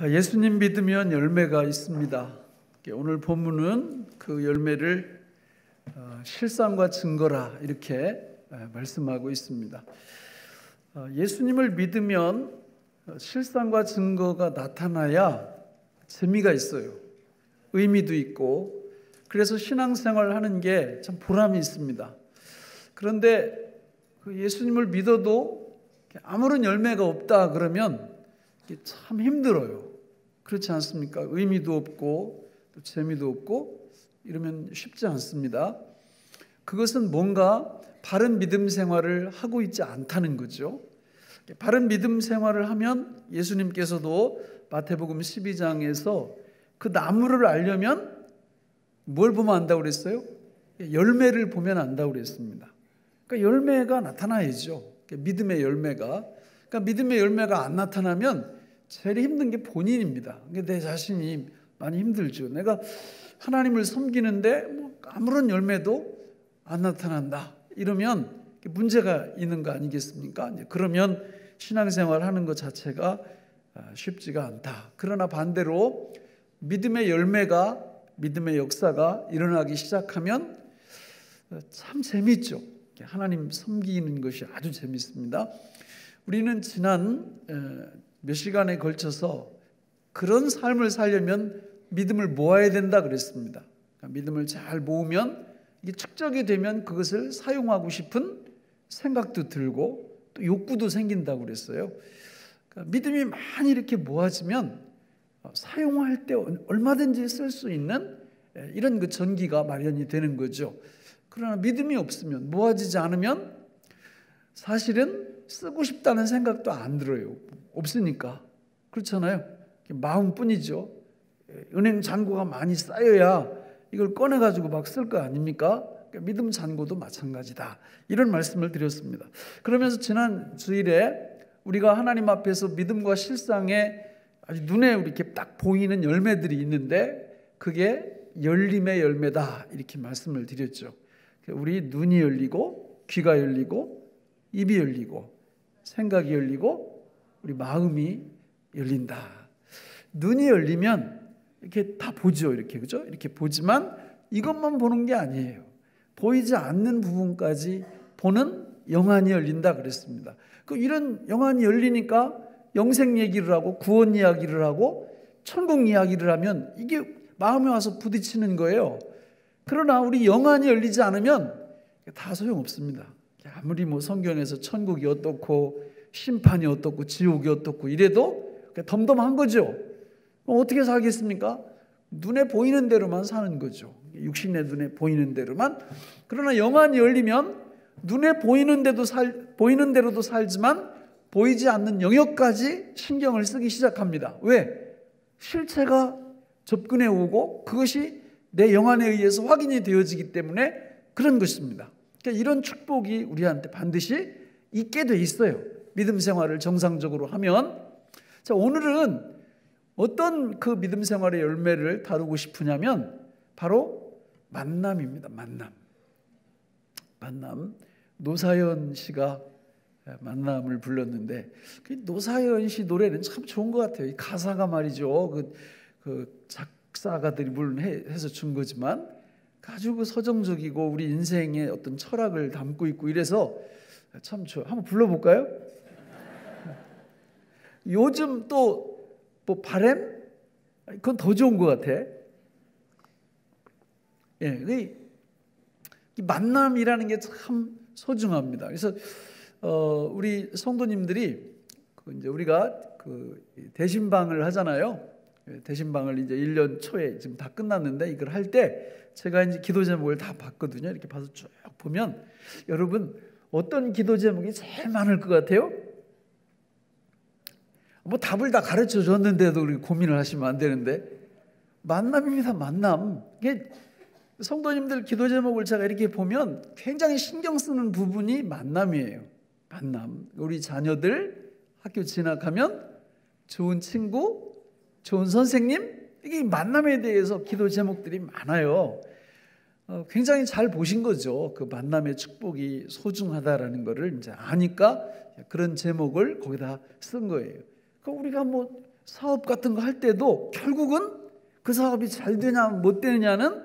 예수님 믿으면 열매가 있습니다. 오늘 본문은 그 열매를 실상과 증거라 이렇게 말씀하고 있습니다. 예수님을 믿으면 실상과 증거가 나타나야 재미가 있어요. 의미도 있고 그래서 신앙생활을 하는 게 참 보람이 있습니다. 그런데 예수님을 믿어도 아무런 열매가 없다 그러면 참 힘들어요. 그렇지 않습니까? 의미도 없고 또 재미도 없고 이러면 쉽지 않습니다. 그것은 뭔가 바른 믿음 생활을 하고 있지 않다는 거죠. 바른 믿음 생활을 하면 예수님께서도 마태복음 12장에서 그 나무를 알려면 뭘 보면 안다고 그랬어요? 열매를 보면 안다고 그랬습니다. 그러니까 열매가 나타나야죠. 믿음의 열매가. 그러니까 믿음의 열매가 안 나타나면 제일 힘든 게 본인입니다. 내 자신이 많이 힘들죠. 내가 하나님을 섬기는데 아무런 열매도 안 나타난다. 이러면 문제가 있는 거 아니겠습니까? 그러면 신앙생활 하는 것 자체가 쉽지가 않다. 그러나 반대로 믿음의 열매가, 믿음의 역사가 일어나기 시작하면 참 재미있죠. 하나님 섬기는 것이 아주 재미있습니다. 우리는 지난 몇 시간에 걸쳐서 그런 삶을 살려면 믿음을 모아야 된다 그랬습니다. 믿음을 잘 모으면 이게 축적이 되면 그것을 사용하고 싶은 생각도 들고 또 욕구도 생긴다고 그랬어요. 그러니까 믿음이 많이 이렇게 모아지면 사용할 때 얼마든지 쓸 수 있는 이런 그 전기가 마련이 되는 거죠. 그러나 믿음이 없으면, 모아지지 않으면 사실은 쓰고 싶다는 생각도 안 들어요. 없으니까. 그렇잖아요. 마음뿐이죠. 은행 잔고가 많이 쌓여야 이걸 꺼내가지고 막 쓸 거 아닙니까? 믿음 잔고도 마찬가지다. 이런 말씀을 드렸습니다. 그러면서 지난 주일에 우리가 하나님 앞에서 믿음과 실상에 아주 눈에 이렇게 딱 보이는 열매들이 있는데 그게 열림의 열매다. 이렇게 말씀을 드렸죠. 우리 눈이 열리고 귀가 열리고 입이 열리고 생각이 열리고 우리 마음이 열린다. 눈이 열리면 이렇게 다 보죠. 이렇게 그죠? 이렇게 보지만 이것만 보는 게 아니에요. 보이지 않는 부분까지 보는 영안이 열린다 그랬습니다. 이런 영안이 열리니까 영생 얘기를 하고 구원 이야기를 하고 천국 이야기를 하면 이게 마음에 와서 부딪히는 거예요. 그러나 우리 영안이 열리지 않으면 다 소용없습니다. 아무리 성경에서 천국이 어떻고 심판이 어떻고 지옥이 어떻고 이래도 덤덤한 거죠. 어떻게 살겠습니까? 눈에 보이는 대로만 사는 거죠. 육신의 눈에 보이는 대로만. 그러나 영안이 열리면 눈에 보이는 대로도 살지만 보이지 않는 영역까지 신경을 쓰기 시작합니다. 왜? 실체가 접근해 오고 그것이 내 영안에 의해서 확인이 되어지기 때문에 그런 것입니다. 그러니까 이런 축복이 우리한테 반드시 있게 돼 있어요. 믿음 생활을 정상적으로 하면. 자, 오늘은 어떤 그 믿음 생활의 열매를 다루고 싶으냐면 바로 만남입니다. 만남. 노사연 씨가 만남을 불렀는데 노사연 씨 노래는 참 좋은 것 같아요. 이 가사가 말이죠. 그 작사가들이 물론 해서 준 거지만 아주 그 서정적이고 우리 인생의 어떤 철학을 담고 있고 이래서 참 좋아요. 한번 불러볼까요? 요즘 또 바램? 그건 더 좋은 것 같아. 예, 이 만남이라는 게 참 소중합니다. 그래서 우리 성도님들이 이제 우리가 대신방을 하잖아요. 대신방을 이제 1년 초에 지금 다 끝났는데 이걸 할 때 제가 이제 기도 제목을 다 봤거든요. 이렇게 봐서 쭉 보면 여러분 어떤 기도 제목이 제일 많을 것 같아요? 답을 다 가르쳐 줬는데도 그렇게 고민을 하시면 안 되는데 만남입니다. 만남. 이게 성도님들 기도 제목을 제가 이렇게 보면 굉장히 신경 쓰는 부분이 만남이에요. 만남. 우리 자녀들 학교 진학하면 좋은 친구, 좋은 선생님, 이게 만남에 대해서 기도 제목들이 많아요. 굉장히 잘 보신 거죠. 그 만남의 축복이 소중하다라는 것을 이제 아니까 그런 제목을 거기다 쓴 거예요. 우리가 사업 같은 거 할 때도 결국은 그 사업이 잘 되냐 못 되느냐는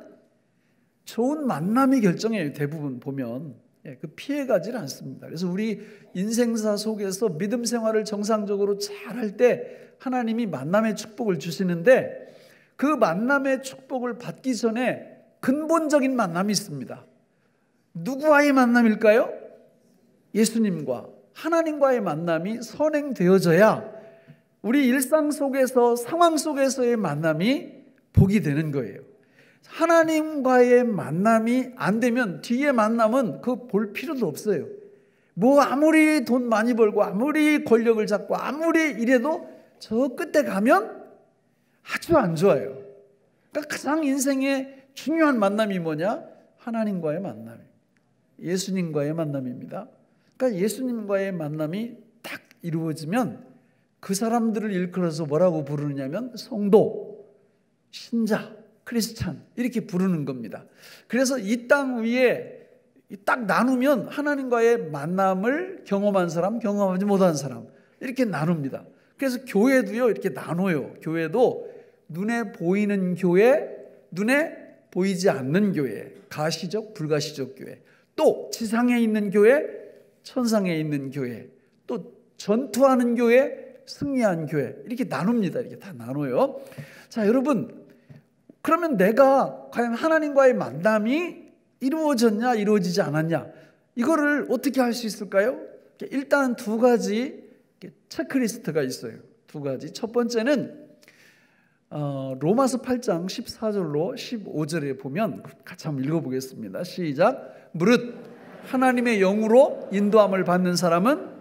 좋은 만남이 결정해요. 대부분 보면 그 피해가질 않습니다. 그래서 우리 인생사 속에서 믿음 생활을 정상적으로 잘할 때 하나님이 만남의 축복을 주시는데, 그 만남의 축복을 받기 전에 근본적인 만남이 있습니다. 누구와의 만남일까요? 예수님과 하나님과의 만남이 선행되어져야 우리 일상 속에서, 상황 속에서의 만남이 복이 되는 거예요. 하나님과의 만남이 안 되면 뒤에 만남은 그 볼 필요도 없어요. 뭐 아무리 돈 많이 벌고 아무리 권력을 잡고 아무리 이래도 저 끝에 가면 아주 안 좋아요. 그러니까 가장 인생의 중요한 만남이 뭐냐? 하나님과의 만남이에요. 예수님과의 만남입니다. 그러니까 예수님과의 만남이 딱 이루어지면 그 사람들을 일컬어서 뭐라고 부르느냐면 성도, 신자, 크리스찬 이렇게 부르는 겁니다. 그래서 이 땅 위에 딱 나누면 하나님과의 만남을 경험한 사람, 경험하지 못한 사람 이렇게 나눕니다. 그래서 교회도요 이렇게 나눠요. 교회도 눈에 보이는 교회, 눈에 보이지 않는 교회, 가시적, 불가시적 교회, 또 지상에 있는 교회, 천상에 있는 교회, 또 전투하는 교회, 승리한 교회 이렇게 나눕니다. 이렇게 다 나눠요. 자, 여러분, 그러면 내가 과연 하나님과의 만남이 이루어졌냐 이루어지지 않았냐, 이거를 어떻게 할 수 있을까요? 일단 두 가지 체크리스트가 있어요. 두 가지. 첫 번째는 로마서 8장 14절로 15절에 보면 같이 한번 읽어보겠습니다. 시작. 무릇 하나님의 영으로 인도함을 받는 사람은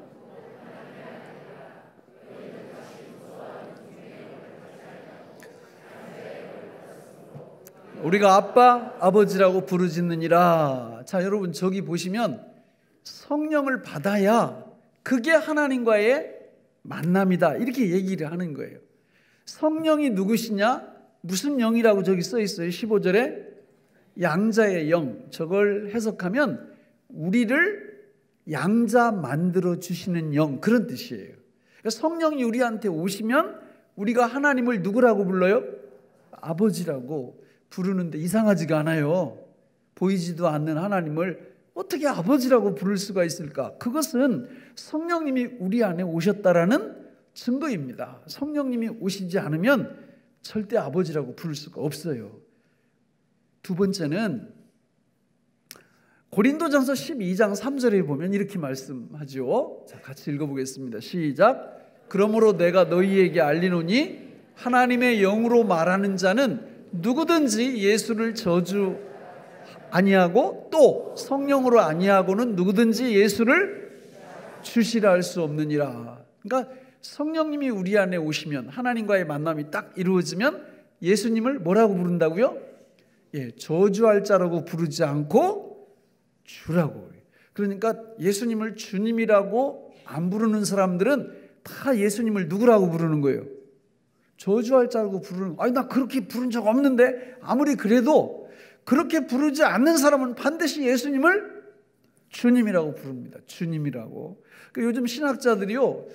우리가 아빠, 아버지라고 부르짖느니라. 자, 여러분 저기 보시면 성령을 받아야 그게 하나님과의 만남이다 이렇게 얘기를 하는 거예요. 성령이 누구시냐? 무슨 영이라고 저기 써 있어요. 15절에 양자의 영. 저걸 해석하면 우리를 양자 만들어 주시는 영, 그런 뜻이에요. 그러니까 성령이 우리한테 오시면 우리가 하나님을 누구라고 불러요? 아버지라고 부르는데 이상하지가 않아요. 보이지도 않는 하나님을 어떻게 아버지라고 부를 수가 있을까? 그것은 성령님이 우리 안에 오셨다라는 증거입니다. 성령님이 오시지 않으면 절대 아버지라고 부를 수가 없어요. 두 번째는 고린도전서 12장 3절에 보면 이렇게 말씀하죠. 자, 같이 읽어보겠습니다. 시작. 그러므로 내가 너희에게 알리노니 하나님의 영으로 말하는 자는 누구든지 예수를 저주 아니하고 또 성령으로 아니하고는 누구든지 예수를 주시라 할 수 없느니라. 그러니까 성령님이 우리 안에 오시면, 하나님과의 만남이 딱 이루어지면 예수님을 뭐라고 부른다고요? 저주할 자라고 부르지 않고 주라고. 그러니까 예수님을 주님이라고 안 부르는 사람들은 다 예수님을 누구라고 부르는 거예요? 저주할 자라고 부르는. 아니, 나 그렇게 부른 적 없는데. 아무리 그래도 그렇게 부르지 않는 사람은 반드시 예수님을 주님이라고 부릅니다. 주님이라고. 요즘 신학자들이요,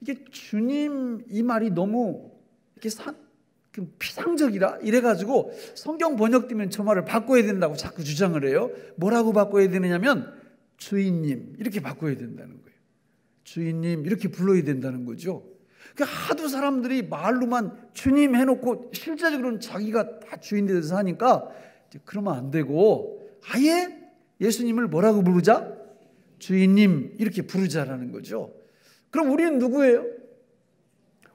이게 주님 이 말이 너무 이렇게 피상적이라 이래가지고 성경 번역되면 저 말을 바꿔야 된다고 자꾸 주장을 해요. 뭐라고 바꿔야 되느냐면 주인님 이렇게 바꿔야 된다는 거예요. 주인님 이렇게 불러야 된다는 거죠. 하도 사람들이 말로만 주님 해놓고 실제적으로는 자기가 다 주인 돼서 하니까 그러면 안 되고 아예 예수님을 뭐라고 부르자? 주인님 이렇게 부르자라는 거죠. 그럼 우리는 누구예요?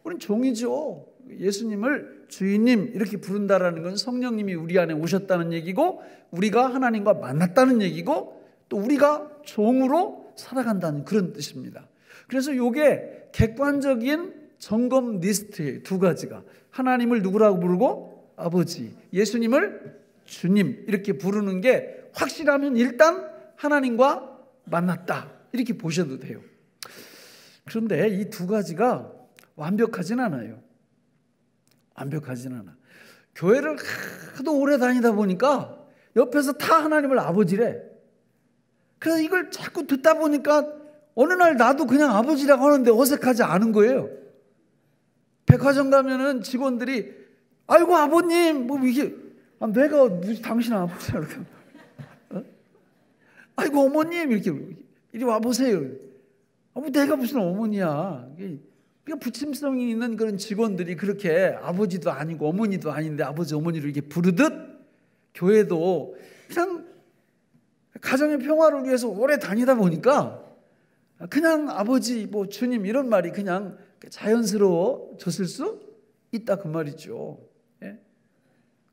우리는 종이죠. 예수님을 주인님 이렇게 부른다라는 건 성령님이 우리 안에 오셨다는 얘기고, 우리가 하나님과 만났다는 얘기고, 또 우리가 종으로 살아간다는 그런 뜻입니다. 그래서 이게 객관적인 점검 리스트예요. 두 가지가. 하나님을 누구라고 부르고 아버지, 예수님을 주님 이렇게 부르는 게 확실하면 일단 하나님과 만났다 이렇게 보셔도 돼요. 그런데 이 두 가지가 완벽하진 않아요. 완벽하진 않아. 교회를 하도 오래 다니다 보니까 옆에서 다 하나님을 아버지래. 그래서 이걸 자꾸 듣다 보니까 어느 날 나도 그냥 아버지라고 하는데 어색하지 않은 거예요. 백화점 가면은 직원들이 아이고 아버님 뭐 이게 내가 무슨 당신 아버지야 이렇게 아이고 어머님 이렇게 이리 와 보세요. 내가 무슨 어머니야. 그러니까 부침성이 있는 그런 직원들이 그렇게 아버지도 아니고 어머니도 아닌데 아버지 어머니를 이렇게 부르듯 교회도 그냥 가정의 평화를 위해서 오래 다니다 보니까 그냥 아버지 뭐 주님 이런 말이 그냥 자연스러워졌을 수 있다 그 말이죠. 예?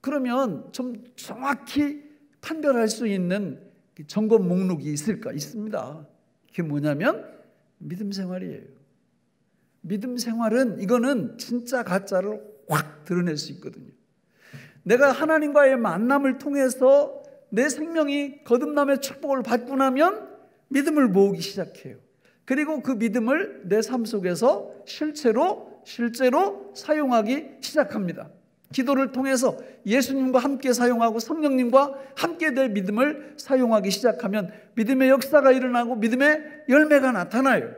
그러면 좀 정확히 판별할 수 있는 점검 목록이 있을까? 있습니다. 그게 뭐냐면 믿음 생활이에요. 믿음 생활은 이거는 진짜 가짜를 확 드러낼 수 있거든요. 내가 하나님과의 만남을 통해서 내 생명이 거듭남의 축복을 받고 나면 믿음을 모으기 시작해요. 그리고 그 믿음을 내 삶 속에서 실제로 사용하기 시작합니다. 기도를 통해서 예수님과 함께 사용하고 성령님과 함께 될 믿음을 사용하기 시작하면 믿음의 역사가 일어나고 믿음의 열매가 나타나요.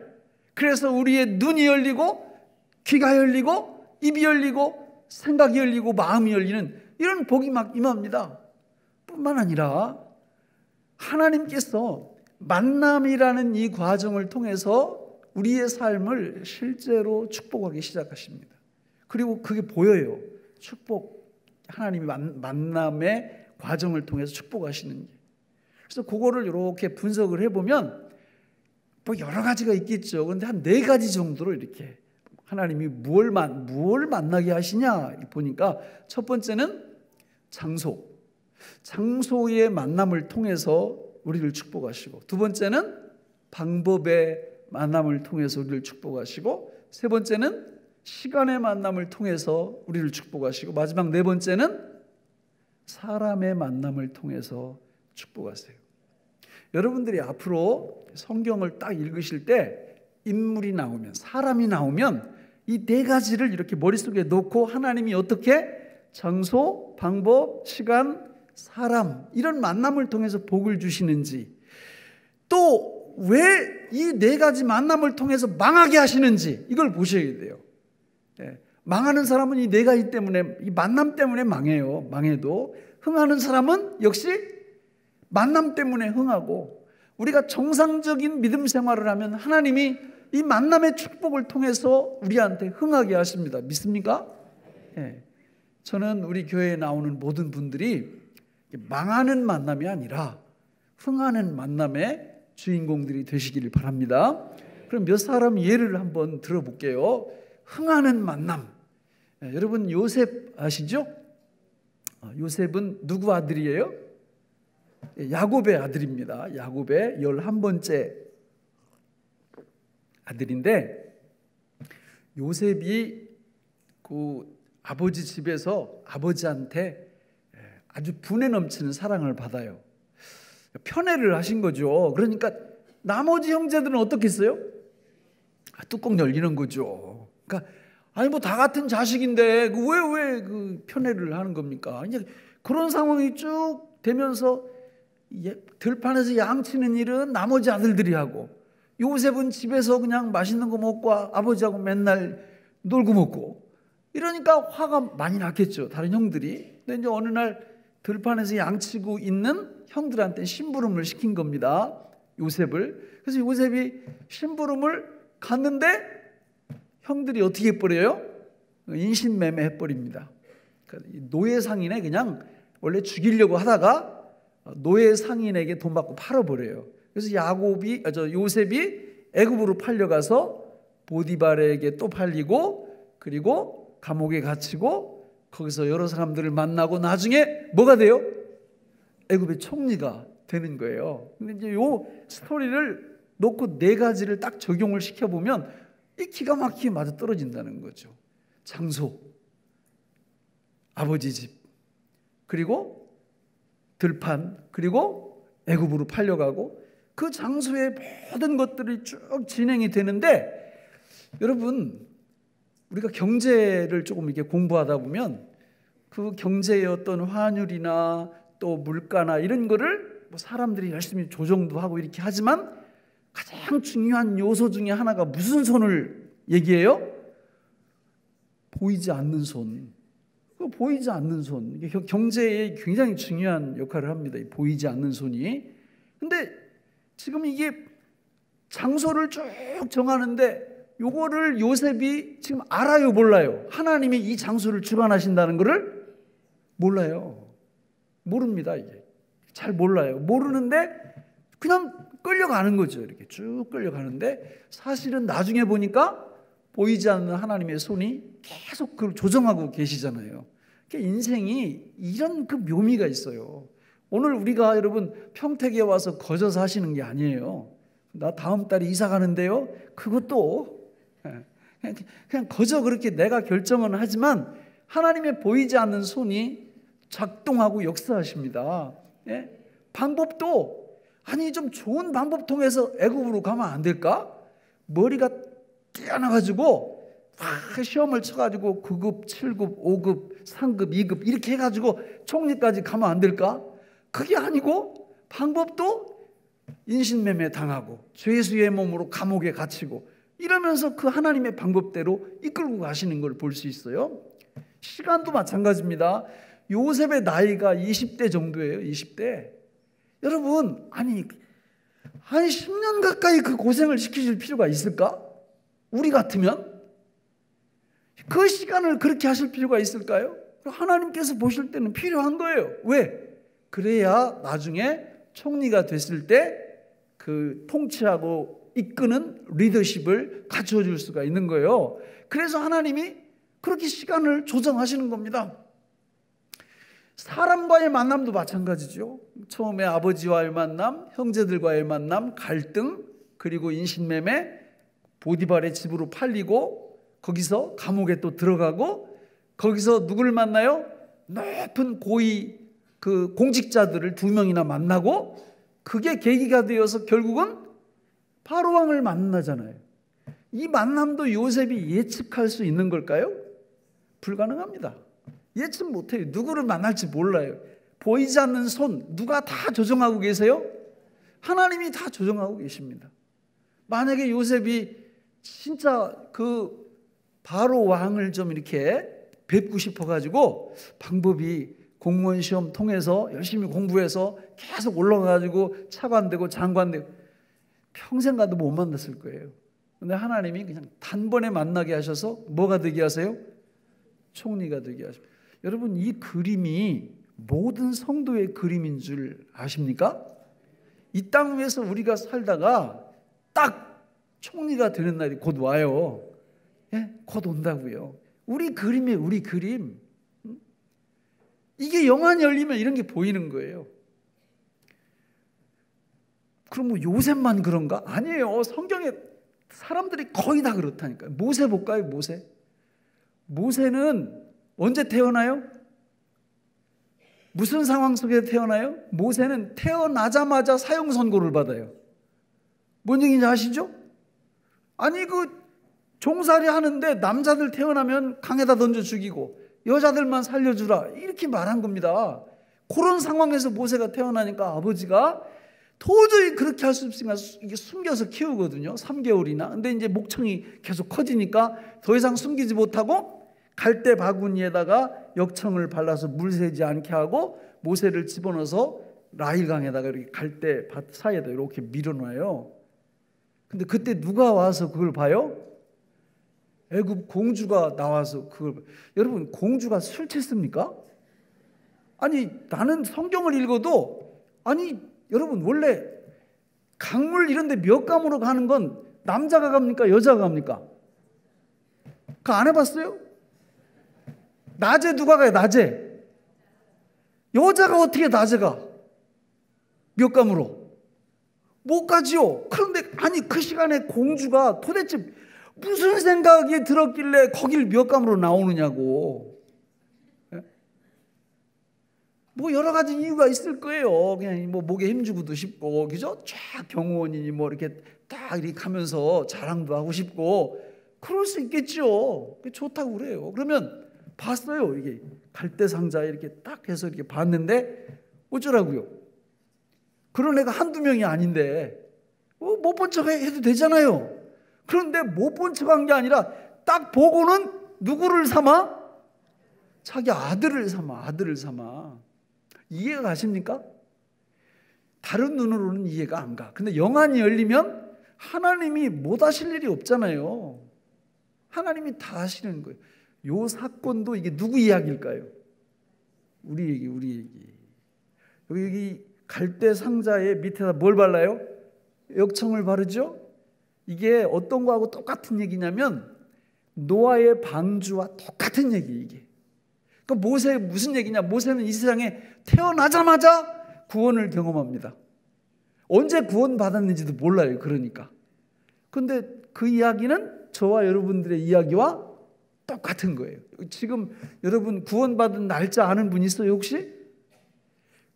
그래서 우리의 눈이 열리고 귀가 열리고 입이 열리고 생각이 열리고 마음이 열리는 이런 복이 막 임합니다. 뿐만 아니라 하나님께서 만남이라는 이 과정을 통해서 우리의 삶을 실제로 축복하기 시작하십니다. 그리고 그게 보여요. 축복, 하나님이 만남의 과정을 통해서 축복하시는 게. 그래서 그거를 이렇게 분석을 해보면 뭐 여러 가지가 있겠죠. 그런데 한 4가지 정도로 이렇게 하나님이 무엇을 만나게 하시냐 보니까 첫 번째는 장소의 만남을 통해서 우리를 축복하시고, 두 번째는 방법의 만남을 통해서 우리를 축복하시고, 세 번째는 시간의 만남을 통해서 우리를 축복하시고, 마지막 4번째는 사람의 만남을 통해서 축복하세요. 여러분들이 앞으로 성경을 딱 읽으실 때 인물이 나오면, 사람이 나오면 이 4가지를 이렇게 머릿속에 놓고 하나님이 어떻게 장소, 방법, 시간, 사람 이런 만남을 통해서 복을 주시는지, 또 왜 이 4가지 만남을 통해서 망하게 하시는지 이걸 보셔야 돼요. 망하는 사람은 이 4가지 때문에, 이 만남 때문에 망해요. 망해도 흥하는 사람은 역시 만남 때문에 흥하고, 우리가 정상적인 믿음 생활을 하면 하나님이 이 만남의 축복을 통해서 우리한테 흥하게 하십니다. 믿습니까? 저는 우리 교회에 나오는 모든 분들이 망하는 만남이 아니라 흥하는 만남의 주인공들이 되시기를 바랍니다. 그럼 몇 사람 예를 한번 들어볼게요. 흥하는 만남. 여러분 요셉 아시죠? 요셉은 누구 아들이에요? 야곱의 아들입니다. 야곱의 11번째 아들인데, 요셉이 그 아버지 집에서 아버지한테 아주 분에 넘치는 사랑을 받아요. 편애를 하신 거죠. 그러니까 나머지 형제들은 어떻게 했어요? 뚜껑 열리는 거죠. 그러니까 아니 뭐 다 같은 자식인데 왜 그 편애를 하는 겁니까? 이제 그런 상황이 쭉 되면서 들판에서 양치는 일은 나머지 아들들이 하고, 요셉은 집에서 그냥 맛있는 거 먹고 아버지하고 맨날 놀고 먹고, 이러니까 화가 많이 났겠죠, 다른 형들이. 근데 이제 어느 날 들판에서 양치고 있는 형들한테 심부름을 시킨 겁니다, 요셉을. 그래서 요셉이 심부름을 갔는데 형들이 어떻게 해버려요? 인신매매 해버립니다. 노예 상인에 그냥 원래 죽이려고 하다가 노예 상인에게 돈 받고 팔아버려요. 그래서 요셉이 애굽으로 팔려가서 보디발에게 또 팔리고, 그리고 감옥에 갇히고, 거기서 여러 사람들을 만나고 나중에 뭐가 돼요? 애굽의 총리가 되는 거예요. 근데 이제 요 스토리를 놓고 4가지를 딱 적용을 시켜보면 이 기가 막히게 맞아 떨어진다는 거죠. 장소, 아버지 집, 그리고 들판, 그리고 애굽으로 팔려가고, 그 장소의 모든 것들이 쭉 진행이 되는데, 여러분 우리가 경제를 조금 이렇게 공부하다 보면 그 경제의 어떤 환율이나 또 물가나 이런 거를 뭐 사람들이 열심히 조정도 하고 이렇게 하지만 가장 중요한 요소 중에 하나가 무슨 손을 얘기해요? 보이지 않는 손. 그 보이지 않는 손. 이게 경제에 굉장히 중요한 역할을 합니다. 이 보이지 않는 손이. 근데 지금 이게 장소를 쭉 정하는데 요거를 요셉이 지금 알아요, 몰라요? 하나님이 이 장소를 주관하신다는 것을 몰라요. 모릅니다, 이게. 잘 몰라요. 모르는데 그냥 끌려가는 거죠. 이렇게 쭉 끌려가는데 사실은 나중에 보니까 보이지 않는 하나님의 손이 계속 그걸 조정하고 계시잖아요. 그러니까 인생이 이런 그 묘미가 있어요. 오늘 우리가 여러분 평택에 와서 거저 사시는 게 아니에요. 나 다음 달에 이사 가는데요. 그것도 그냥 거저 그렇게 내가 결정은 하지만 하나님의 보이지 않는 손이 작동하고 역사하십니다. 예? 방법도 아니 좀 좋은 방법 통해서 애굽으로 가면 안 될까? 머리가 뛰어나가지고 시험을 쳐가지고 9급, 7급, 5급, 3급, 2급 이렇게 해가지고 총리까지 가면 안 될까? 그게 아니고 방법도 인신매매 당하고 죄수의 몸으로 감옥에 갇히고 이러면서 그 하나님의 방법대로 이끌고 가시는 걸 볼 수 있어요. 시간도 마찬가지입니다. 요셉의 나이가 20대 정도예요. 20대. 여러분 아니 10년 가까이 그 고생을 시키실 필요가 있을까? 우리 같으면 그 시간을 그렇게 하실 필요가 있을까요? 하나님께서 보실 때는 필요한 거예요. 왜? 그래야 나중에 총리가 됐을 때 그 통치하고 이끄는 리더십을 갖춰 줄 수가 있는 거예요. 그래서 하나님이 그렇게 시간을 조정하시는 겁니다. 사람과의 만남도 마찬가지죠. 처음에 아버지와의 만남, 형제들과의 만남, 갈등, 그리고 인신매매, 보디발의 집으로 팔리고 거기서 감옥에 또 들어가고 거기서 누구를 만나요? 높은 고위 그 공직자들을 2명이나 만나고 그게 계기가 되어서 결국은 바로 왕을 만나잖아요. 이 만남도 요셉이 예측할 수 있는 걸까요? 불가능합니다. 예측 못해요. 누구를 만날지 몰라요. 보이지 않는 손 누가 다 조정하고 계세요? 하나님이 다 조정하고 계십니다. 만약에 요셉이 진짜 그 바로 왕을 좀 이렇게 뵙고 싶어가지고 방법이 공무원 시험 통해서 열심히 공부해서 계속 올라가가지고 차관되고 장관되고 평생 가도 못 만났을 거예요. 근데 하나님이 그냥 단번에 만나게 하셔서 뭐가 되게 하세요? 총리가 되게 하십니다. 여러분 이 그림이 모든 성도의 그림인 줄 아십니까? 이 땅 위에서 우리가 살다가 딱 총리가 되는 날이 곧 와요. 예? 곧 온다고요. 우리 그림이에요. 우리 그림. 이게 영안이 열리면 이런 게 보이는 거예요. 그럼 뭐 요셉만 그런가? 아니에요. 성경에 사람들이 거의 다 그렇다니까요. 모세 볼까요? 모세. 모세는 언제 태어나요? 무슨 상황 속에 태어나요? 모세는 태어나자마자 사형 선고를 받아요. 뭔 얘기인지 아시죠? 아니 그 종살이 하는데 남자들 태어나면 강에다 던져 죽이고 여자들만 살려주라 이렇게 말한 겁니다. 그런 상황에서 모세가 태어나니까 아버지가 도저히 그렇게 할 수 없으니까 이게 숨겨서 키우거든요. 3개월이나. 근데 이제 목청이 계속 커지니까 더 이상 숨기지 못하고 갈대 바구니에다가 역청을 발라서 물 새지 않게 하고 모세를 집어넣어서 라일강에다가 이렇게 갈대 밭 사이에다 이렇게 밀어놔요. 근데 그때 누가 와서 그걸 봐요? 애굽 공주가 나와서 그걸 봐요. 여러분 공주가 술 취습니까? 아니 나는 성경을 읽어도 아니 여러분 원래 강물 이런 데 몇 감으로 가는 건 남자가 갑니까? 여자가 갑니까? 그거 안 해봤어요? 낮에 누가 가요? 낮에. 여자가 어떻게 낮에 가? 몇 감으로? 못 가지요. 그런데 아니 그 시간에 공주가 도대체 무슨 생각이 들었길래 거길 몇 감으로 나오느냐고. 뭐 여러 가지 이유가 있을 거예요. 그냥 뭐 목에 힘주고도 싶고, 그죠? 쫙 경호원이니 뭐 이렇게 딱 이렇게 하면서 자랑도 하고 싶고, 그럴 수 있겠죠. 좋다고 그래요. 그러면 봤어요. 이게 갈대 상자에 이렇게 딱 해서 이렇게 봤는데 어쩌라고요? 그런 애가 한두 명이 아닌데 못 본 척 해도 되잖아요. 그런데 못 본 척 한 게 아니라 딱 보고는 누구를 삼아? 자기 아들을 삼아. 이해가 가십니까? 다른 눈으로는 이해가 안 가. 근데 영안이 열리면 하나님이 못 하실 일이 없잖아요. 하나님이 다 하시는 거예요. 요 사건도 이게 누구 이야기일까요? 우리 얘기. 여기 갈대 상자의 밑에다 뭘 발라요? 역청을 바르죠? 이게 어떤 거하고 똑같은 얘기냐면 노아의 방주와 똑같은 얘기 이게. 그러니까 모세 무슨 얘기냐? 모세는 이 세상에 태어나자마자 구원을 경험합니다. 언제 구원받았는지도 몰라요. 그러니까. 근데 그 이야기는 저와 여러분들의 이야기와 똑같은 거예요. 지금 여러분 구원받은 날짜 아는 분 있어요 혹시?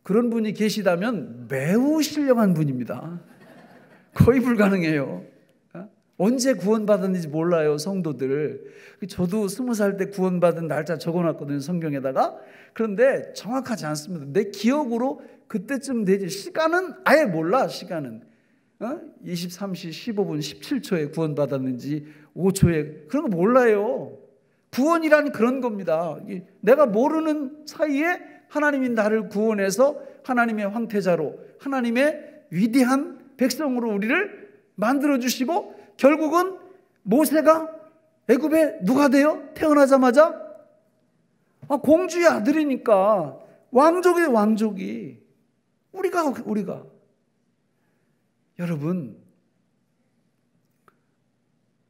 그런 분이 계시다면 매우 신령한 분입니다. 거의 불가능해요. 언제 구원받았는지 몰라요 성도들. 저도 20살 때 구원받은 날짜 적어놨거든요 성경에다가. 그런데 정확하지 않습니다. 내 기억으로 그때쯤 되지. 시간은 아예 몰라. 시간은 23시 15분 17초에 구원받았는지 5초에 그런 거 몰라요. 구원이란 그런 겁니다. 내가 모르는 사이에 하나님이 나를 구원해서 하나님의 황태자로 하나님의 위대한 백성으로 우리를 만들어주시고 결국은 모세가 애굽에 누가 돼요? 태어나자마자 공주의 아들이니까 왕족이 우리가 여러분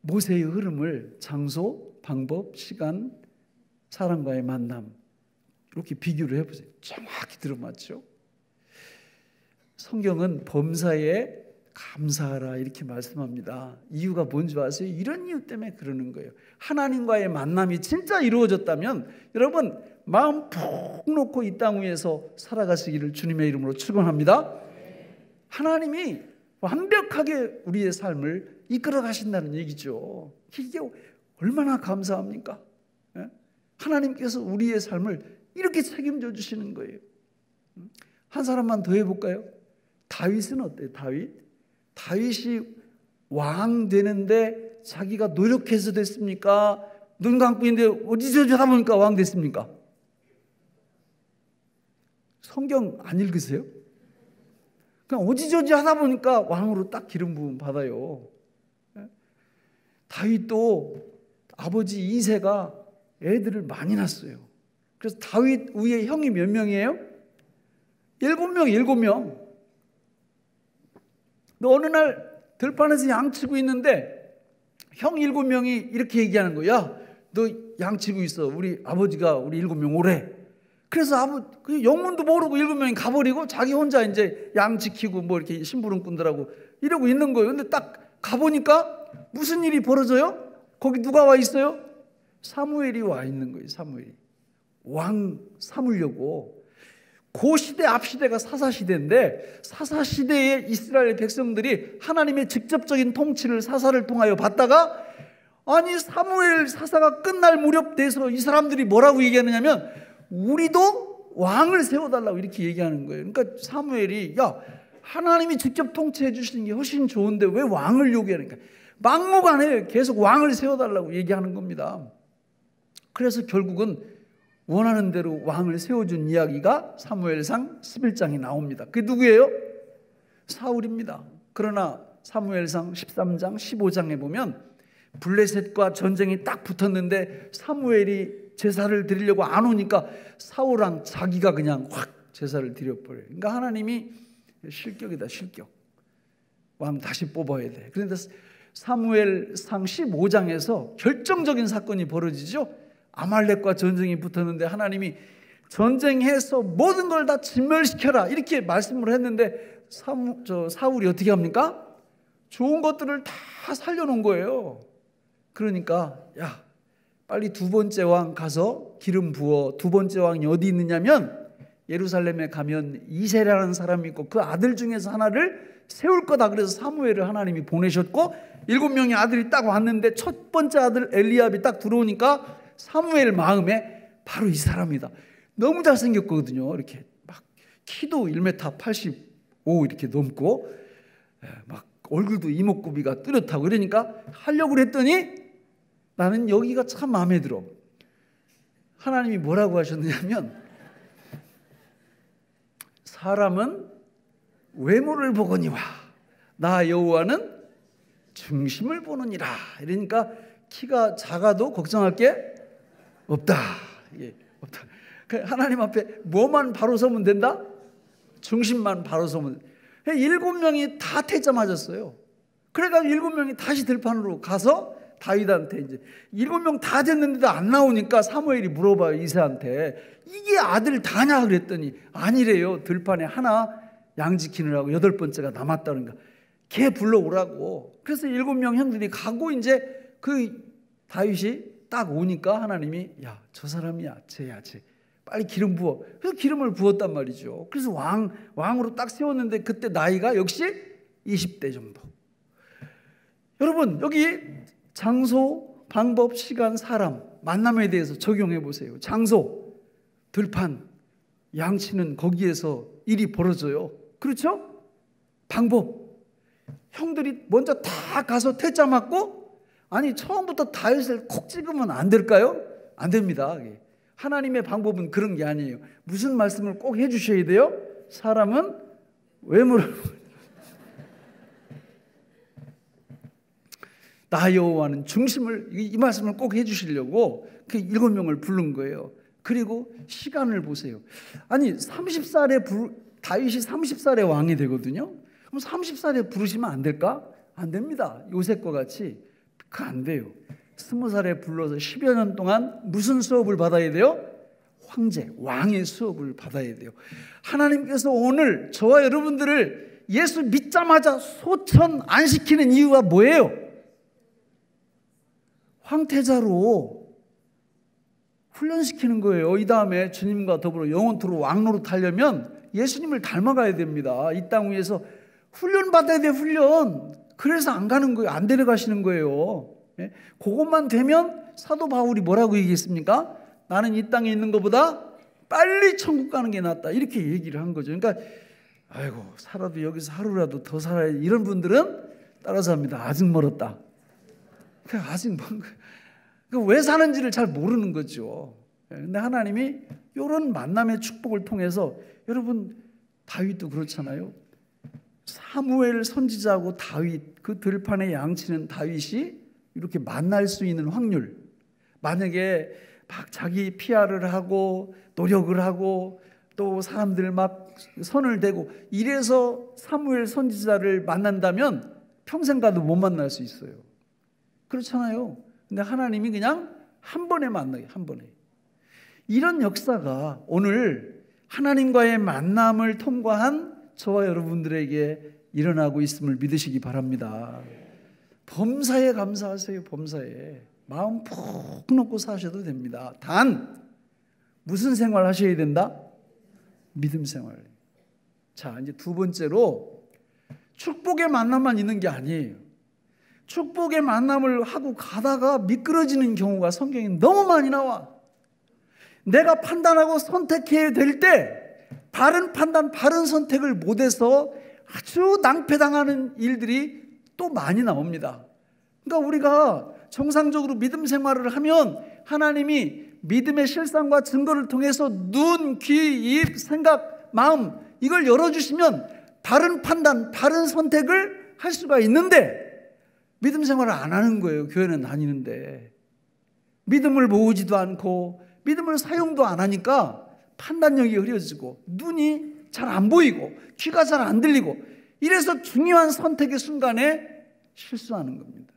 모세의 흐름을 장소, 방법, 시간, 사람과의 만남 이렇게 비교를 해보세요. 정확히 들어맞죠? 성경은 범사에 감사하라 이렇게 말씀합니다. 이유가 뭔지 아세요? 이런 이유 때문에 그러는 거예요. 하나님과의 만남이 진짜 이루어졌다면 여러분 마음 푹 놓고 이 땅 위에서 살아가시기를 주님의 이름으로 축원합니다. 하나님이 완벽하게 우리의 삶을 이끌어 가신다는 얘기죠. 이게 얼마나 감사합니까? 하나님께서 우리의 삶을 이렇게 책임져 주시는 거예요. 한 사람만 더 해볼까요? 다윗은 어때요? 다윗이 왕 되는데 자기가 노력해서 됐습니까? 눈 감고 있는데 어디서 하다 보니까 왕 됐습니까? 성경 안 읽으세요? 그냥 어지저지 하다 보니까 왕으로 딱 기름 부음 받아요. 다윗도 아버지 이새가 애들을 많이 낳았어요. 그래서 다윗 위에 형이 몇 명이에요? 7명. 근데 어느 날 들판에서 양치고 있는데 형 7명이 이렇게 얘기하는 거야. 야, 너 양치고 있어. 우리 아버지가 우리 7명 오래. 그래서 그 영문도 모르고 7명이 가버리고 자기 혼자 이제 양 지키고 뭐 이렇게 심부름꾼들하고 이러고 있는 거예요. 근데 딱 가보니까 무슨 일이 벌어져요? 거기 누가 와 있어요? 사무엘이 와 있는 거예요. 사무엘이 왕 삼으려고. 그 시대 앞 시대가 사사시대인데 사사시대의 이스라엘 백성들이 하나님의 직접적인 통치를 사사를 통하여 받다가 아니 사무엘 사사가 끝날 무렵 돼서 이 사람들이 뭐라고 얘기하느냐면 우리도 왕을 세워달라고 이렇게 얘기하는 거예요. 그러니까 사무엘이 야 하나님이 직접 통치해 주시는 게 훨씬 좋은데 왜 왕을 요구하니까 막무가내요. 계속 왕을 세워달라고 얘기하는 겁니다. 그래서 결국은 원하는 대로 왕을 세워준 이야기가 사무엘상 11장에 나옵니다. 그게 누구예요? 사울입니다. 그러나 사무엘상 13장 15장에 보면 블레셋과 전쟁이 딱 붙었는데 사무엘이 제사를 드리려고 안 오니까 사울랑 자기가 그냥 확 제사를 드려버려요. 그러니까 하나님이 실격이다 실격. 왕 다시 뽑아야 돼. 그런데 사무엘상 15장에서 결정적인 사건이 벌어지죠. 아말렉과 전쟁이 붙었는데 하나님이 전쟁해서 모든 걸 다 진멸시켜라 이렇게 말씀을 했는데 사울이 어떻게 합니까? 좋은 것들을 다 살려놓은 거예요. 그러니까 야 빨리 두 번째 왕 가서 기름 부어. 두 번째 왕이 어디 있느냐면 예루살렘에 가면 이새라는 사람이 있고 그 아들 중에서 하나를 세울 거다. 그래서 사무엘을 하나님이 보내셨고 7명의 아들이 딱 왔는데 첫 번째 아들 엘리압이 딱 들어오니까 사무엘 마음에 바로 이 사람이다. 너무 잘생겼거든요. 이렇게 막 키도 1m 85 이렇게 넘고 막 얼굴도 이목구비가 뚜렷하고 그러니까 하려고 그랬더니 나는 여기가 참 마음에 들어. 하나님이 뭐라고 하셨느냐면 사람은 외모를 보거니와 나 여호와는 중심을 보느니라. 이러니까 키가 작아도 걱정할 게 없다. 예, 없다. 하나님 앞에 뭐만 바로 서면 된다? 중심만 바로 서면 된다. 7명이 다 태자 맞았어요. 그래가지고 7명이 다시 들판으로 가서 다윗한테 이제 7명 다 됐는데도 안 나오니까 사무엘이 물어봐요, 이새한테. 이게 아들 다냐 그랬더니 아니래요. 들판에 하나 양 지키느라고 8번째가 남았다 그러니까 걔 불러오라고. 그래서 7명 형들이 가고 이제 그 다윗이 딱 오니까 하나님이 야, 저 사람이야, 쟤야, 쟤. 빨리 기름 부어. 그래서 기름을 부었단 말이죠. 그래서 왕으로 딱 세웠는데 그때 나이가 역시 20대 정도. 여러분, 여기 장소, 방법, 시간, 사람, 만남에 대해서 적용해 보세요. 장소, 들판, 양치는 거기에서 일이 벌어져요. 그렇죠? 방법, 형들이 먼저 다 가서 퇴짜 맞고, 아니 처음부터 다윗을 콕 찍으면 안 될까요? 안 됩니다. 하나님의 방법은 그런 게 아니에요. 무슨 말씀을 꼭 해주셔야 돼요? 사람은 외모를 나 여호와는 중심을, 이 말씀을 꼭 해주시려고 그 7명을 부른 거예요. 그리고 시간을 보세요. 아니 30살에 다윗이 30살에 왕이 되거든요. 그럼 30살에 부르시면 안 될까? 안 됩니다. 요셉과 같이 그 안 돼요. 20살에 불러서 10여 년 동안 무슨 수업을 받아야 돼요? 황제, 왕의 수업을 받아야 돼요. 하나님께서 오늘 저와 여러분들을 예수 믿자마자 소천 안 시키는 이유가 뭐예요? 황태자로 훈련시키는 거예요. 이 다음에 주님과 더불어 영원토록 왕노릇 하려면 예수님을 닮아가야 됩니다. 이 땅 위에서 훈련받아야 돼, 훈련. 그래서 안 가는 거예요. 안 데려가시는 거예요. 그것만 되면 사도 바울이 뭐라고 얘기했습니까? 나는 이 땅에 있는 것보다 빨리 천국 가는 게 낫다. 이렇게 얘기를 한 거죠. 그러니까 아이고 살아도 여기서 하루라도 더 살아야 이런 분들은 따라서 합니다. 아직 멀었다. 아직 왜 사는지를 잘 모르는 거죠. 그런데 하나님이 이런 만남의 축복을 통해서 여러분 다윗도 그렇잖아요. 사무엘 선지자하고 다윗 그 들판에 양치는 다윗이 이렇게 만날 수 있는 확률, 만약에 막 자기 PR을 하고 노력을 하고 또 사람들 막 선을 대고 이래서 사무엘 선지자를 만난다면 평생 가도 못 만날 수 있어요. 그렇잖아요. 근데 하나님이 그냥 한 번에 만나게, 한 번에. 이런 역사가 오늘 하나님과의 만남을 통과한 저와 여러분들에게 일어나고 있음을 믿으시기 바랍니다. 범사에 감사하세요. 범사에 마음 푹 놓고 사셔도 됩니다. 단 무슨 생활 하셔야 된다? 믿음 생활. 자, 이제 두 번째로 축복의 만남만 있는 게 아니에요. 축복의 만남을 하고 가다가 미끄러지는 경우가 성경에 너무 많이 나와. 내가 판단하고 선택해야 될 때 바른 판단, 바른 선택을 못해서 아주 낭패당하는 일들이 또 많이 나옵니다. 그러니까 우리가 정상적으로 믿음 생활을 하면 하나님이 믿음의 실상과 증거를 통해서 눈, 귀, 입, 생각, 마음 이걸 열어주시면 바른 판단, 바른 선택을 할 수가 있는데 믿음 생활을 안 하는 거예요. 교회는 다니는데 믿음을 모으지도 않고 믿음을 사용도 안 하니까 판단력이 흐려지고 눈이 잘 안 보이고 귀가 잘 안 들리고 이래서 중요한 선택의 순간에 실수하는 겁니다.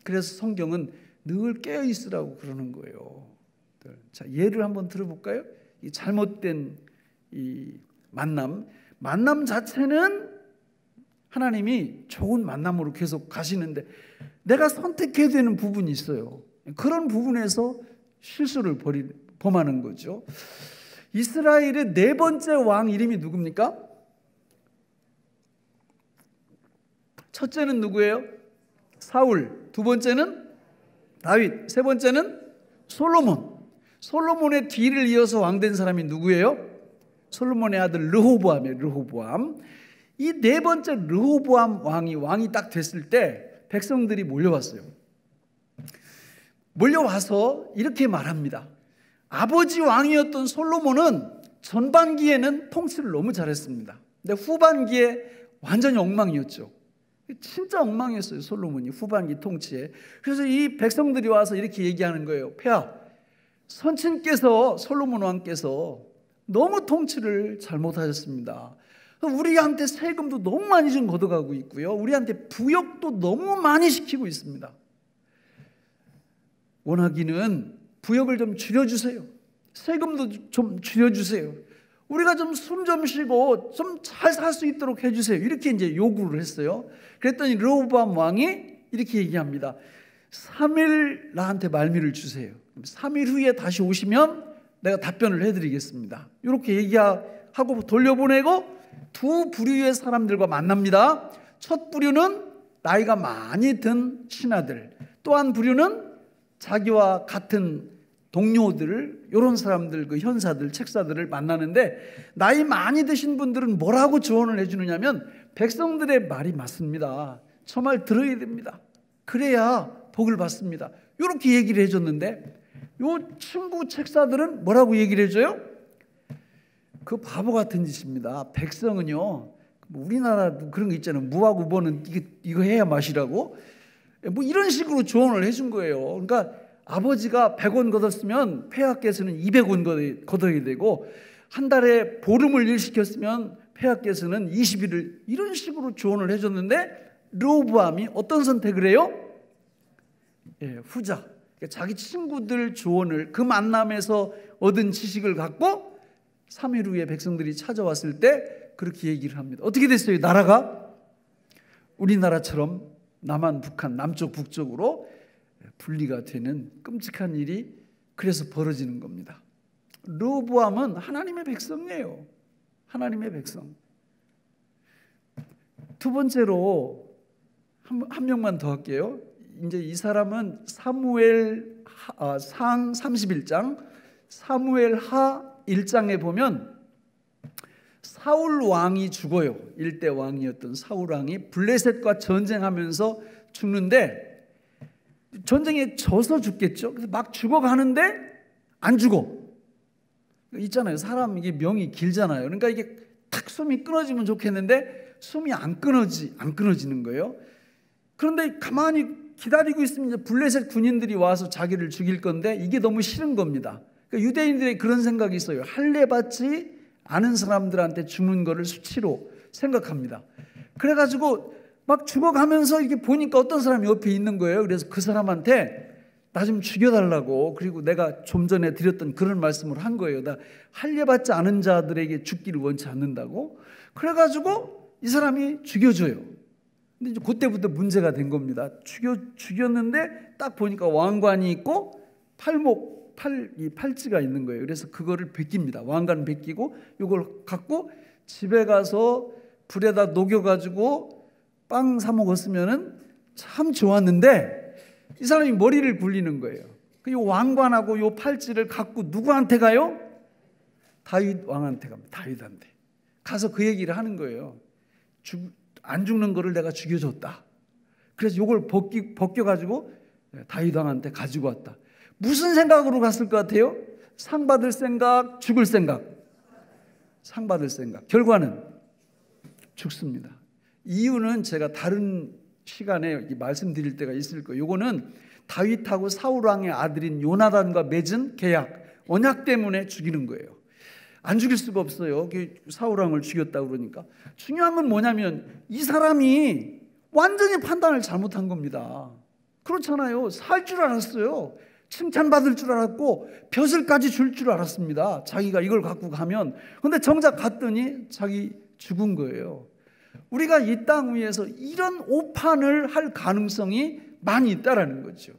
그래서 성경은 늘 깨어 있으라고 그러는 거예요. 자, 예를 한번 들어볼까요? 이 잘못된 이 만남 자체는 하나님이 좋은 만남으로 계속 가시는데 내가 선택해야 되는 부분이 있어요. 그런 부분에서 실수를 범하는 거죠. 이스라엘의 네 번째 왕 이름이 누굽니까? 첫째는 누구예요? 사울. 두 번째는 다윗. 세 번째는 솔로몬. 솔로몬의 뒤를 이어서 왕된 사람이 누구예요? 솔로몬의 아들 르호보암이에요. 르호보암. 이 네 번째 르호보암 왕이 딱 됐을 때 백성들이 몰려왔어요. 몰려와서 이렇게 말합니다. 아버지 왕이었던 솔로몬은 전반기에는 통치를 너무 잘했습니다. 근데 후반기에 완전히 엉망이었죠. 진짜 엉망이었어요, 솔로몬이 후반기 통치에. 그래서 이 백성들이 와서 이렇게 얘기하는 거예요. 폐하, 선친께서, 솔로몬 왕께서 너무 통치를 잘못하셨습니다. 우리한테 세금도 너무 많이 좀 걷어가고 있고요, 우리한테 부역도 너무 많이 시키고 있습니다. 원하기는 부역을 좀 줄여주세요. 세금도 좀 줄여주세요. 우리가 좀 숨 좀 쉬고 좀 잘 살 수 있도록 해주세요. 이렇게 이제 요구를 했어요. 그랬더니 르호보암 왕이 이렇게 얘기합니다. 3일 나한테 말미를 주세요. 3일 후에 다시 오시면 내가 답변을 해드리겠습니다. 이렇게 얘기하고 돌려보내고 두 부류의 사람들과 만납니다. 첫 부류는 나이가 많이 든 신하들, 또 한 부류는 자기와 같은 동료들, 이런 사람들, 그 현사들, 책사들을 만나는데, 나이 많이 드신 분들은 뭐라고 조언을 해주느냐면 백성들의 말이 맞습니다. 저 말 들어야 됩니다. 그래야 복을 받습니다. 이렇게 얘기를 해줬는데, 요 친구 책사들은 뭐라고 얘기를 해줘요? 그 바보 같은 짓입니다. 백성은요, 우리나라도 그런 거 있잖아요. 무하고 뭐는 이거 해야 맛이라고, 뭐 이런 식으로 조언을 해준 거예요. 그러니까 아버지가 100원 걷었으면 폐하께서는 200원 걷어야 되고, 한 달에 보름을 일시켰으면 폐하께서는 20일을, 이런 식으로 조언을 해줬는데, 르호보암이 어떤 선택을 해요? 후자. 자기 친구들 조언을, 그 만남에서 얻은 지식을 갖고 3일 후에 백성들이 찾아왔을 때 그렇게 얘기를 합니다. 어떻게 됐어요? 나라가 우리나라처럼 남한, 북한, 남쪽, 북쪽으로 분리가 되는 끔찍한 일이 그래서 벌어지는 겁니다. 르호보암은 하나님의 백성이에요. 하나님의 백성. 두 번째로 한 명만 더 할게요. 이제 이 사람은 사무엘 상 31장, 사무엘 하 1장에 보면 사울 왕이 죽어요. 일대 왕이었던 사울 왕이 블레셋과 전쟁하면서 죽는데, 전쟁에 져서 죽겠죠. 그래서 막 죽어가는데 안 죽어. 있잖아요. 사람 이게 명이 길잖아요. 그러니까 이게 탁 숨이 끊어지면 좋겠는데 숨이 안 끊어지는 거예요. 그런데 가만히 기다리고 있으면 이제 블레셋 군인들이 와서 자기를 죽일 건데 이게 너무 싫은 겁니다. 그러니까 유대인들의 그런 생각이 있어요. 할례 받지 않은 사람들한테 죽는 거를 수치로 생각합니다. 그래가지고 막 죽어가면서 이렇게 보니까 어떤 사람이 옆에 있는 거예요. 그래서 그 사람한테 나 좀 죽여달라고, 그리고 내가 좀 전에 드렸던 그런 말씀을 한 거예요. 나 할례 받지 않은 자들에게 죽기를 원치 않는다고. 그래가지고 이 사람이 죽여줘요. 근데 이제 그때부터 문제가 된 겁니다. 죽였는데 딱 보니까 왕관이 있고 이 팔찌가 있는 거예요. 그래서 그거를 벗깁니다. 왕관 벗기고 이걸 갖고 집에 가서 불에다 녹여가지고 빵 사 먹었으면은 참 좋았는데, 이 사람이 머리를 굴리는 거예요. 이 왕관하고 이 팔찌를 갖고 누구한테 가요? 다윗 왕한테 갑니다. 다윗한테 가서 그 얘기를 하는 거예요. 안 죽는 거를 내가 죽여줬다. 그래서 이걸 벗겨가지고 다윗 왕한테 가지고 왔다. 무슨 생각으로 갔을 것 같아요? 상 받을 생각, 죽을 생각. 상 받을 생각. 결과는 죽습니다. 이유는 제가 다른 시간에 말씀드릴 때가 있을 거예요. 이거는 다윗하고 사울 왕의 아들인 요나단과 맺은 계약, 언약 때문에 죽이는 거예요. 안 죽일 수가 없어요. 사울 왕을 죽였다고 그러니까. 중요한 건 뭐냐면 이 사람이 완전히 판단을 잘못한 겁니다. 그렇잖아요. 살 줄 알았어요. 칭찬받을 줄 알았고 벼슬까지 줄 줄 알았습니다. 자기가 이걸 갖고 가면. 그런데 정작 갔더니 자기 죽은 거예요. 우리가 이 땅 위에서 이런 오판을 할 가능성이 많이 있다라는 거죠.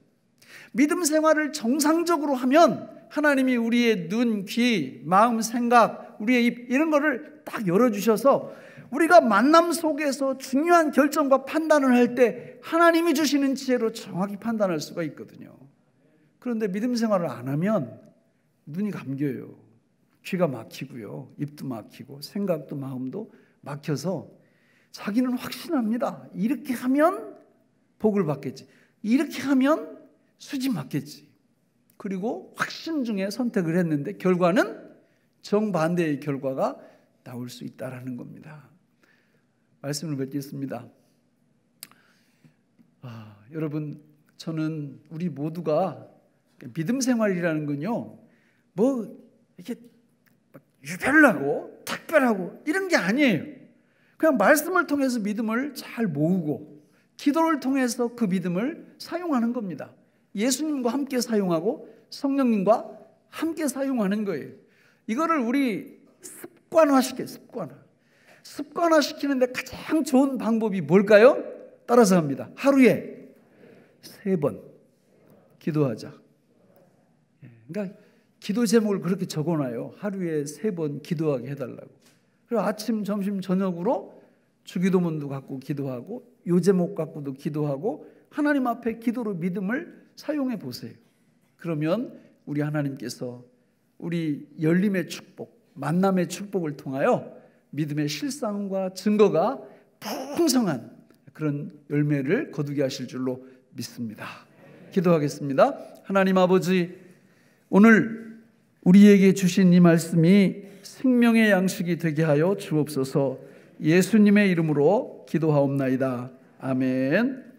믿음 생활을 정상적으로 하면 하나님이 우리의 눈, 귀, 마음, 생각, 우리의 입, 이런 거를 딱 열어주셔서 우리가 만남 속에서 중요한 결정과 판단을 할 때 하나님이 주시는 지혜로 정확히 판단할 수가 있거든요. 그런데 믿음 생활을 안 하면 눈이 감겨요. 귀가 막히고요. 입도 막히고 생각도 마음도 막혀서 자기는 확신합니다. 이렇게 하면 복을 받겠지. 이렇게 하면 수지 맞겠지. 그리고 확신 중에 선택을 했는데 결과는 정반대의 결과가 나올 수 있다라는 겁니다. 말씀을 뵙겠습니다. 여러분, 저는 우리 모두가 믿음 생활이라는 건요, 뭐 이렇게 유별나고 특별하고 이런 게 아니에요. 그냥 말씀을 통해서 믿음을 잘 모으고 기도를 통해서 그 믿음을 사용하는 겁니다. 예수님과 함께 사용하고 성령님과 함께 사용하는 거예요. 이거를 우리 습관화시키는데 가장 좋은 방법이 뭘까요? 따라서 합니다. 하루에 3번 기도하자. 그러니까 기도 제목을 그렇게 적어놔요. 하루에 3번 기도하게 해달라고. 그리고 아침, 점심, 저녁으로 주기도문도 갖고 기도하고 요 제목 갖고도 기도하고 하나님 앞에 기도로 믿음을 사용해 보세요. 그러면 우리 하나님께서 우리 열림의 축복, 만남의 축복을 통하여 믿음의 실상과 증거가 풍성한 그런 열매를 거두게 하실 줄로 믿습니다. 기도하겠습니다. 하나님 아버지, 오늘 우리에게 주신 이 말씀이 생명의 양식이 되게 하여 주옵소서. 예수님의 이름으로 기도하옵나이다. 아멘.